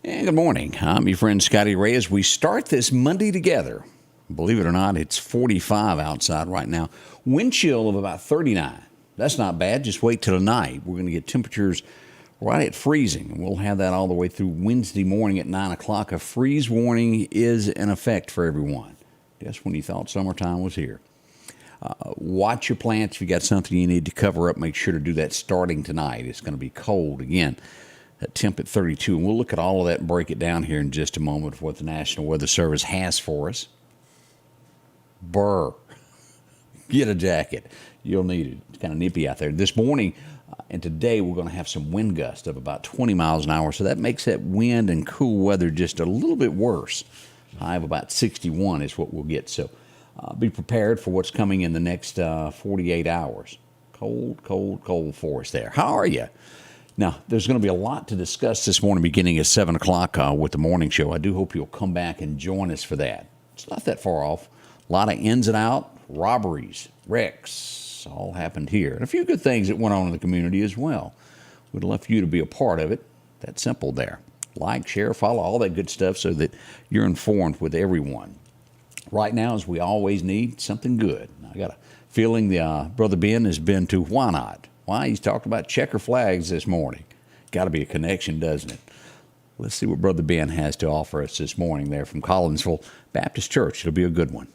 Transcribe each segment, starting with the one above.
And good morning. I'm your friend Scotty Ray as we start this Monday together. Believe it or not, it's 45 outside right now. Wind chill of about 39. That's not bad. Just wait till tonight. We're going to get temperatures right at freezing. And we'll have that all the way through Wednesday morning at 9 o'clock. A freeze warning is in effect for everyone. Just when you thought summertime was here. Watch your plants. If you got something you need to cover up, make sure to do that starting tonight. It's going to be cold again. That temp at 32. And we'll look at all of that and break it down here in just a moment for what the National Weather Service has for us. Brr. Get a jacket. You'll need it. It's kind of nippy out there. This morning and today we're going to have some wind gusts of about 20 miles an hour. So that makes that wind and cool weather just a little bit worse. High of about 61 is what we'll get. So be prepared for what's coming in the next 48 hours. Cold, cold, cold for us there. How are you? Now, there's going to be a lot to discuss this morning beginning at 7 o'clock with the morning show. I do hope you'll come back and join us for that. It's not that far off. A lot of ins and out, robberies, wrecks, all happened here. And a few good things that went on in the community as well. We'd love for you to be a part of it. That's simple there. Like, share, follow, all that good stuff so that you're informed with everyone. Right now, as we always need, something good. I got a feeling Brother Ben has been to Why Not? Why? He's talked about checker flags this morning. Got to be a connection, doesn't it? Let's see what Brother Ben has to offer us this morning there from Collinsville Baptist Church. It'll be a good one.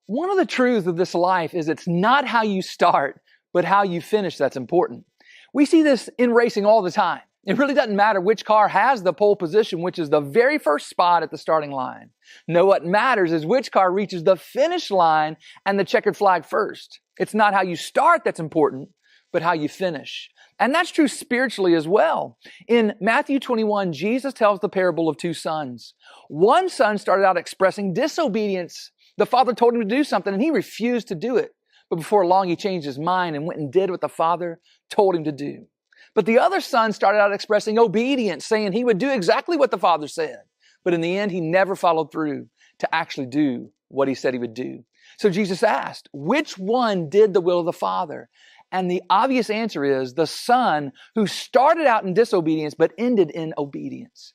One of the truths of this life is it's not how you start, but how you finish that's important. We see this in racing all the time. It really doesn't matter which car has the pole position, which is the very first spot at the starting line. No, what matters is which car reaches the finish line and the checkered flag first. It's not how you start that's important, but how you finish. And that's true spiritually as well. In Matthew 21, Jesus tells the parable of two sons. One son started out expressing disobedience. The father told him to do something and he refused to do it. But before long, he changed his mind and went and did what the father told him to do. But the other son started out expressing obedience, saying he would do exactly what the father said. But in the end, he never followed through to actually do what he said he would do. So Jesus asked, which one did the will of the father? And the obvious answer is the son who started out in disobedience but ended in obedience.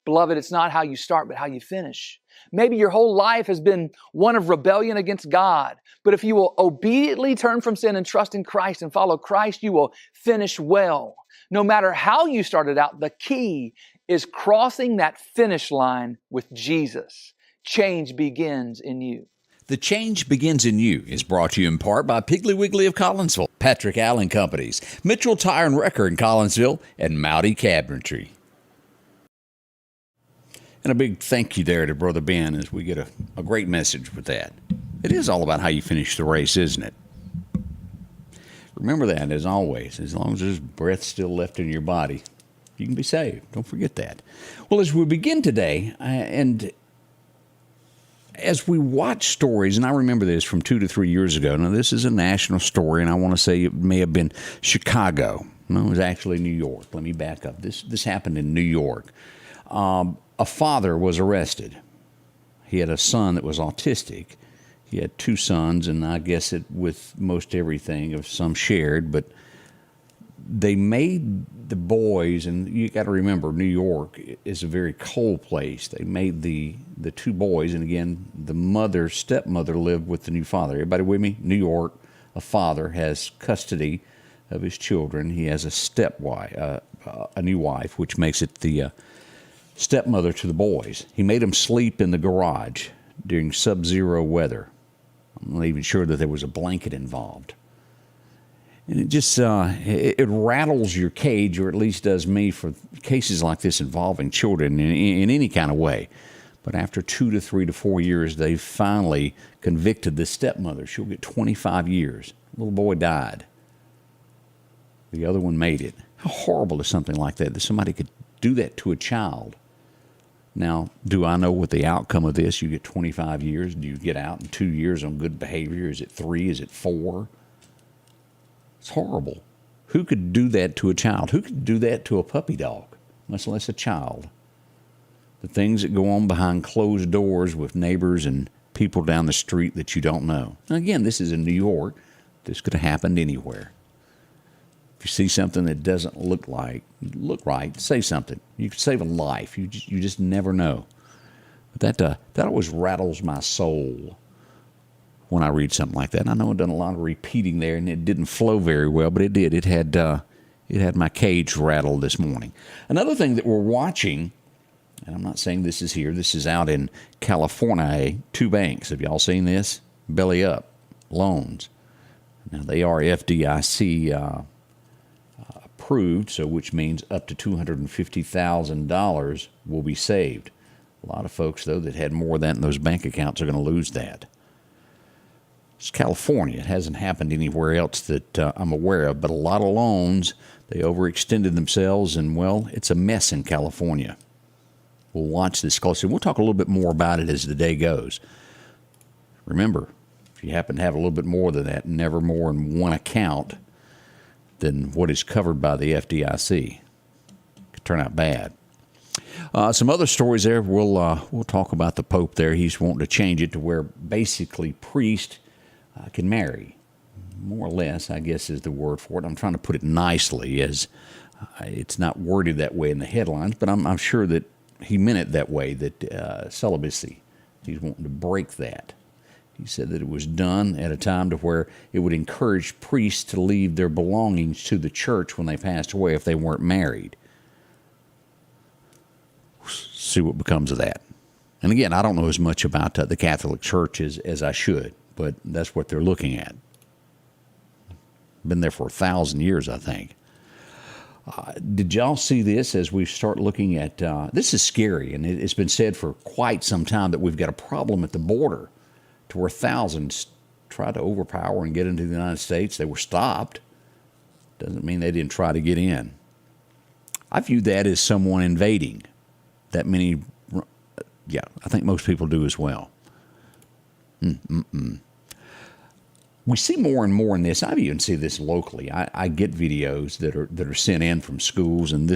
Beloved, it's not how you start, but how you finish. Maybe your whole life has been one of rebellion against God. But if you will obediently turn from sin and trust in Christ and follow Christ, you will finish well. No matter how you started out, the key is crossing that finish line with Jesus. Change begins in you. The Change Begins in You is brought to you in part by Piggly Wiggly of Collinsville, Patrick Allen Companies, Mitchell Tire and Wrecker in Collinsville, and Mowdy Cabinetry. And a big thank you there to Brother Ben as we get a great message with that. It is all about how you finish the race, isn't it? Remember that, as always. As long as there's breath still left in your body, you can be saved. Don't forget that. Well, as we begin today, and as we watch stories, and I remember this from 2 to 3 years ago. Now, this is a national story, and I want to say it may have been Chicago. No, it was actually New York. Let me back up. This happened in New York. A father was arrested. He had a son that was autistic. He had two sons, and I guess it with most everything of some shared, but they made the boys, and you got to remember, New York is a very cold place. They made the two boys, and again, the stepmother lived with the new father. Everybody with me? New York, a father has custody of his children. He has a stepwife, a new wife, which makes it the stepmother to the boys. He made them sleep in the garage during sub-zero weather. I'm not even sure that there was a blanket involved. And it just, it rattles your cage, or at least does me, for cases like this involving children in any kind of way. But after 2 to 3 to 4 years, they finally convicted the stepmother. She'll get 25 years. The little boy died. The other one made it. How horrible is something like that somebody could do that to a child? Now, do I know what the outcome of this? You get 25 years. Do you get out in 2 years on good behavior? Is it 3? Is it 4? It's horrible. Who could do that to a child? Who could do that to a puppy dog, much less a child? The things that go on behind closed doors with neighbors and people down the street that you don't know. Now, again, this is in New York. This could have happened anywhere. If you see something that doesn't look right, say something. You could save a life. You just never know. But that always rattles my soul when I read something like that. And I know I've done a lot of repeating there, and it didn't flow very well, but it did. It had my cage rattled this morning. Another thing that we're watching, and I'm not saying this is here. This is out in California. Two banks. Have y'all seen this? Belly up loans. Now they are FDIC approved, so which means up to $250,000 will be saved. A lot of folks, though, that had more of that in those bank accounts are going to lose that. It's California. It hasn't happened anywhere else that I'm aware of, but a lot of loans, they overextended themselves, and, well, it's a mess in California. We'll watch this closely. We'll talk a little bit more about it as the day goes. Remember, if you happen to have a little bit more than that, never more in one account than what is covered by the FDIC. Could turn out bad. Some other stories there. We'll talk about the Pope there. He's wanting to change it to where basically priests can marry. More or less, I guess, is the word for it. I'm trying to put it nicely, as it's not worded that way in the headlines, but I'm sure that he meant it that way, that celibacy. He's wanting to break that. He said that it was done at a time to where it would encourage priests to leave their belongings to the church when they passed away if they weren't married. See what becomes of that. And again, I don't know as much about the Catholic Church as I should, but that's what they're looking at. Been there for 1,000 years, I think. Did y'all see this as we start looking at, this is scary, and it's been said for quite some time that we've got a problem at the border to where thousands tried to overpower and get into the United States. They were stopped. Doesn't mean they didn't try to get in. I view that as someone invading. That many, yeah, I think most people do as well. We see more and more in this. I even see this locally. I get videos that are sent in from schools, and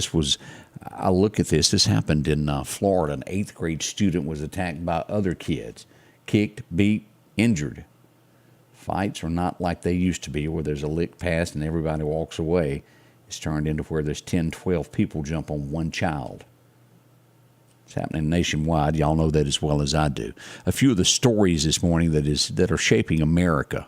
I look at this. This happened in Florida. An 8th grade student was attacked by other kids, kicked, beat, injured. Fights are not like they used to be, where there's a lick passed and everybody walks away. It's turned into where there's 10, 12 people jump on one child. It's happening nationwide. Y'all know that as well as I do. A few of the stories this morning that are shaping America.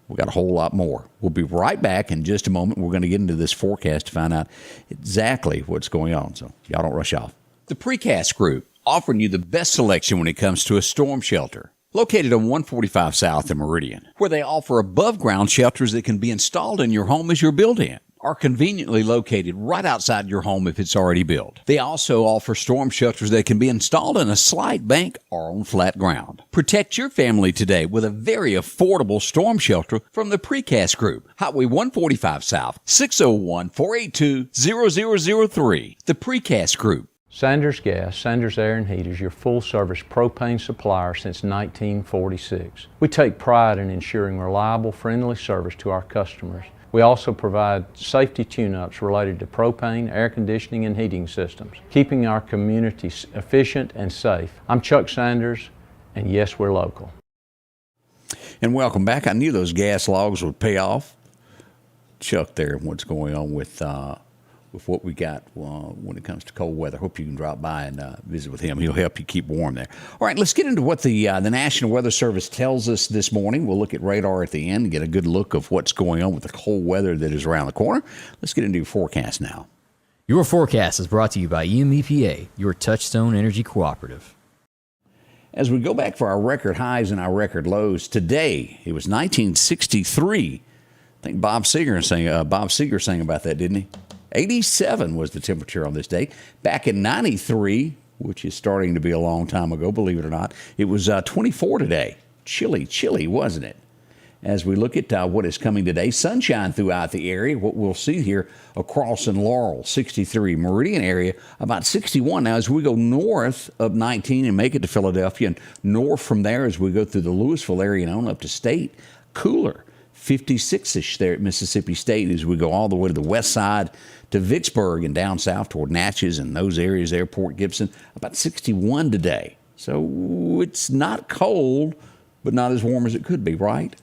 We got a whole lot more. We'll be right back in just a moment. We're going to get into this forecast to find out exactly what's going on. So y'all don't rush off. The Precast Group, offering you the best selection when it comes to a storm shelter. Located on 145 South in Meridian, where they offer above-ground shelters that can be installed in your home as you're built-in, are conveniently located right outside your home if it's already built. They also offer storm shelters that can be installed in a slight bank or on flat ground. Protect your family today with a very affordable storm shelter from the Precast Group. Highway 145 South, 601-482-0003. The Precast Group. Sanders Gas, Sanders Air and Heat is your full-service propane supplier since 1946. We take pride in ensuring reliable, friendly service to our customers. We also provide safety tune-ups related to propane, air conditioning, and heating systems, keeping our community efficient and safe. I'm Chuck Sanders, and yes, we're local. And welcome back. I knew those gas logs would pay off. Chuck there, what's going on with what we got when it comes to cold weather. Hope you can drop by and visit with him. He'll help you keep warm there. All right, let's get into what the National Weather Service tells us this morning. We'll look at radar at the end and get a good look of what's going on with the cold weather that is around the corner. Let's get into your forecast now. Your forecast is brought to you by EMEPA, your Touchstone Energy Cooperative. As we go back for our record highs and our record lows, today it was 1963. I think Bob Seger sang about that, didn't he? 87 was the temperature on this day. Back in 93, which is starting to be a long time ago, believe it or not, it was 24 today. Chilly, wasn't it? As we look at what is coming today, sunshine throughout the area. What we'll see here across in Laurel, 63. Meridian area, about 61. Now, as we go north of 19 and make it to Philadelphia, and north from there as we go through the Louisville area and on up to State, cooler. 56-ish there at Mississippi State as we go all the way to the west side to Vicksburg and down south toward Natchez and those areas there, Port Gibson, about 61 today. So it's not cold, but not as warm as it could be, right?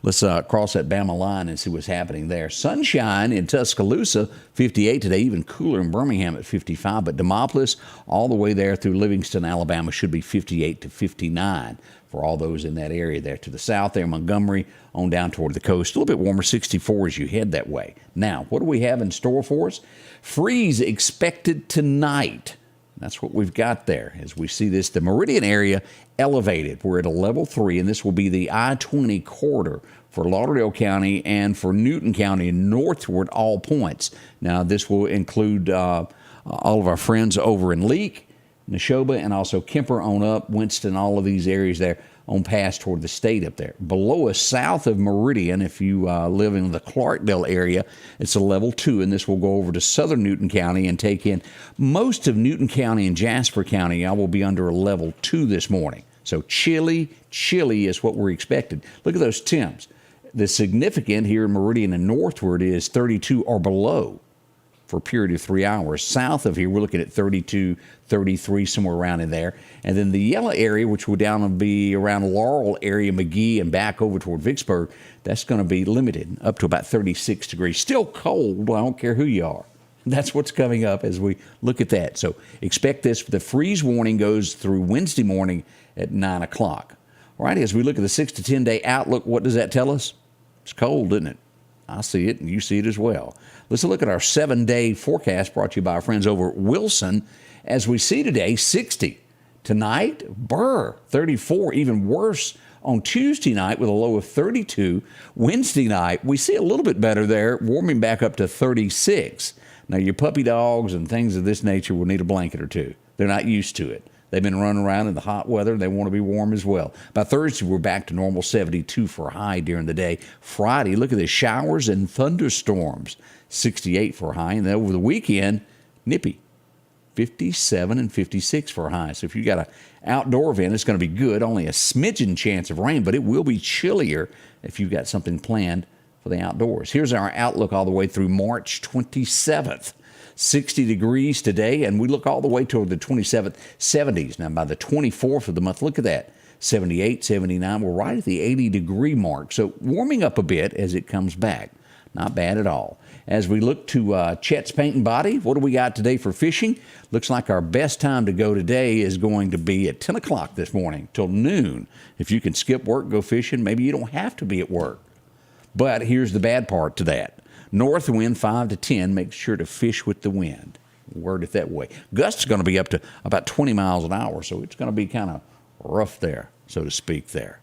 Let's cross that Bama line and see what's happening there. Sunshine in Tuscaloosa, 58 today, even cooler in Birmingham at 55. But Demopolis, all the way there through Livingston, Alabama, should be 58 to 59 for all those in that area there. To the south there, Montgomery, on down toward the coast. A little bit warmer, 64 as you head that way. Now, what do we have in store for us? Freeze expected tonight. That's what we've got there. As we see this, the Meridian area elevated. We're at a level 3, and this will be the I-20 corridor for Lauderdale County and for Newton County northward all points. Now, this will include all of our friends over in Leake, Neshoba, and also Kemper on up, Winston, all of these areas there on past toward the state up there. Below us, south of Meridian, if you live in the Clarkdale area, it's a level 2, and this will go over to southern Newton County and take in most of Newton County and Jasper County. I will be under a level 2 this morning. So chilly is what we're expected. Look at those temps. The significant here in Meridian and northward is 32 or below for a period of 3 hours. South of here, we're looking at 32, 33, somewhere around in there. And then the yellow area, which will down and be around Laurel area, McGee, and back over toward Vicksburg, that's going to be limited up to about 36 degrees. Still cold. I don't care who you are. That's what's coming up as we look at that. So expect this. The freeze warning goes through Wednesday morning at 9 o'clock. All right, as we look at the 6 to 10 day outlook, what does that tell us? It's cold, isn't it? I see it, and you see it as well. Let's look at our 7-day forecast brought to you by our friends over at Wilson. As we see today, 60. Tonight, 34, even worse on Tuesday night with a low of 32. Wednesday night, we see a little bit better there, warming back up to 36. Now, your puppy dogs and things of this nature will need a blanket or two. They're not used to it. They've been running around in the hot weather. They want to be warm as well. By Thursday, we're back to normal 72 for a high during the day. Friday, look at the showers and thunderstorms, 68 for a high. And then over the weekend, nippy, 57 and 56 for a high. So if you got an outdoor event, it's going to be good. Only a smidgen chance of rain, but it will be chillier if you've got something planned for the outdoors. Here's our outlook all the way through March 27th. 60 degrees today, and we look all the way toward the 27th, 70s. Now, by the 24th of the month, look at that, 78, 79. We're right at the 80-degree mark, so warming up a bit as it comes back. Not bad at all. As we look to Chet's Paint and Body, what do we got today for fishing? Looks like our best time to go today is going to be at 10 o'clock this morning till noon. If you can skip work, go fishing. Maybe you don't have to be at work. But here's the bad part to that. North wind 5 to 10. Make sure to fish with the wind. Word it that way. Gusts are going to be up to about 20 miles an hour, so it's going to be kind of rough there, so to speak there.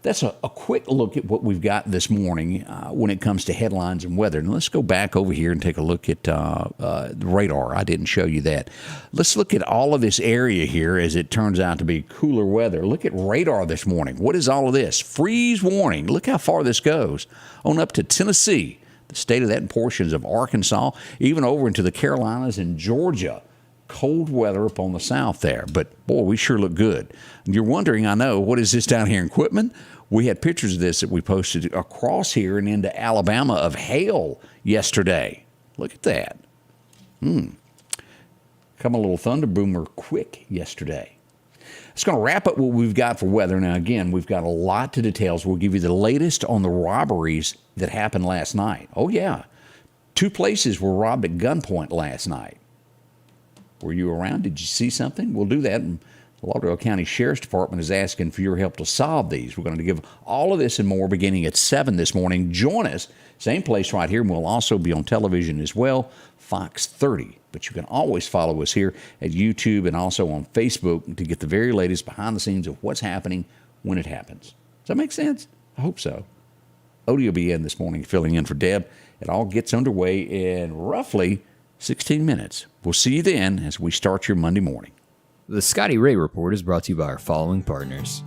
That's a quick look at what we've got this morning when it comes to headlines and weather. And let's go back over here and take a look at the radar. I didn't show you that. Let's look at all of this area here as it turns out to be cooler weather. Look at radar this morning. What is all of this? Freeze warning. Look how far this goes. On up to Tennessee. The state of that and portions of Arkansas, even over into the Carolinas and Georgia. Cold weather up on the south there, but boy, we sure look good. And you're wondering, I know, what is this down here in Quitman? We had pictures of this that we posted across here and into Alabama of hail yesterday. Look at that. Come a little thunder boomer quick yesterday. It's going to wrap up what we've got for weather. Now, again, we've got a lot to details. We'll give you the latest on the robberies that happened last night. Oh, yeah. 2 places were robbed at gunpoint last night. Were you around? Did you see something? We'll do that. And the Lauderdale County Sheriff's Department is asking for your help to solve these. We're going to give all of this and more beginning at 7 this morning. Join us. Same place right here. And we'll also be on television as well, Fox 30. But you can always follow us here at YouTube and also on Facebook to get the very latest behind the scenes of what's happening when it happens. Does that make sense? I hope so. Odie will be in this morning filling in for Deb. It all gets underway in roughly 16 minutes. We'll see you then as we start your Monday morning. The Scotty Ray Report is brought to you by our following partners: